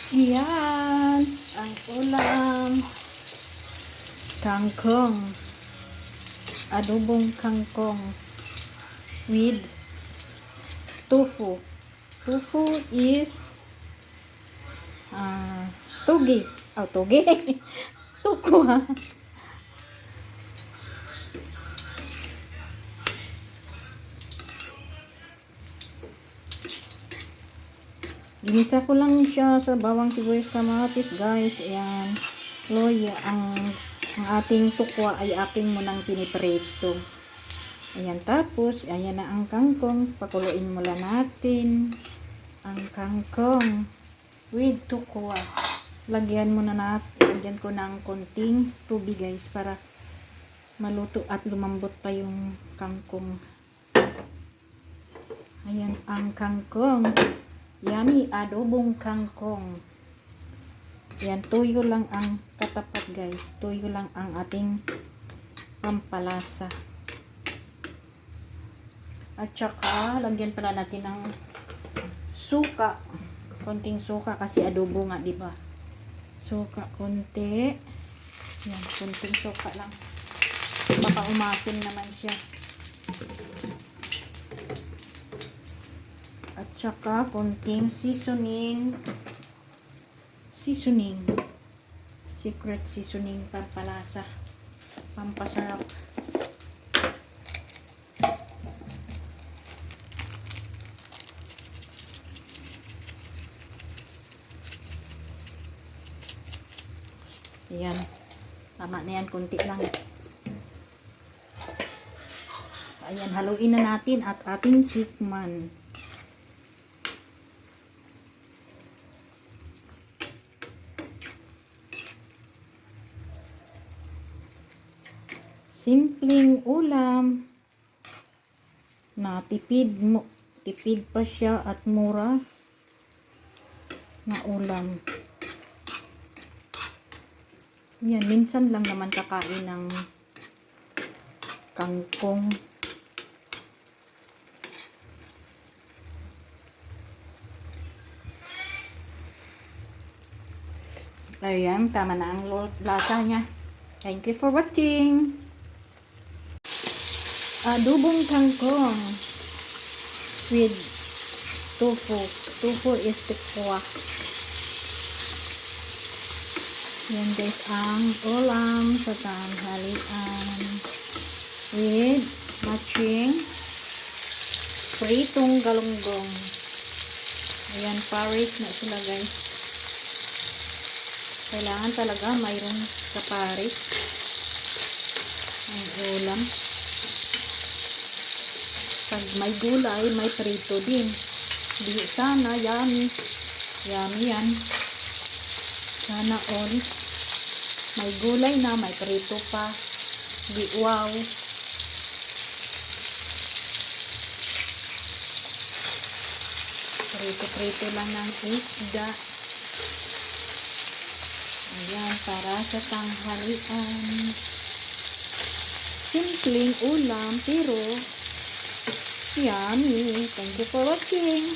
Yan, ang ulam. Kangkong. Adobong kangkong with tofu. Tofu is togi. Oh, togi. Tuko ha. Ginisa ko lang siya sa bawang sibuyas kamatis, guys. Ayan. Loy, ang ating tukwa ay ating munang piniprito. Ayan, tapos, ayan na ang kangkong. Pakuluin mula natin ang kangkong with tukwa. Lagyan muna natin. Lagyan ko ng konting tubig, guys, para maluto at lumambot pa yung kangkong. Ayan ang kangkong. Yummy adobong kangkong. Yan, tuyo lang ang katapat, guys. Tuyo lang ang ating pampalasa. At saka, lagyan pala natin ng suka. Konting suka kasi adobo nga, diba? Suka, konti. Yan, konting suka lang. Baka umasin naman siya. At saka, konting seasoning. Secret seasoning, pampalasa. Pampasarap. Ayan. Tama na yan, konti lang. Ayan, haluin na natin at ating tikman. Simpleng ulam na tipid pa siya at mura na ulam. Yan, minsan lang naman kakain ng kangkong. Ayan, tama na ang lasa niya. Thank you for watching. Adobong kangkong with tofu. Tofu is tikwa. Yan, guys, ang ulam sa tanghalian with matching pritong galunggong. Ayan, pares na sila, guys. Kailangan talaga mayroon sa pares ang ulam. Pag may gulay, may prito din. Di sana, yummy. Yummy yan. Sana all. May gulay na, may prito pa. Di wow. Prito-prito lang ng isda. Ayan, para sa tanghalian. Simpleng ulam, pero yummy. Thank you for watching.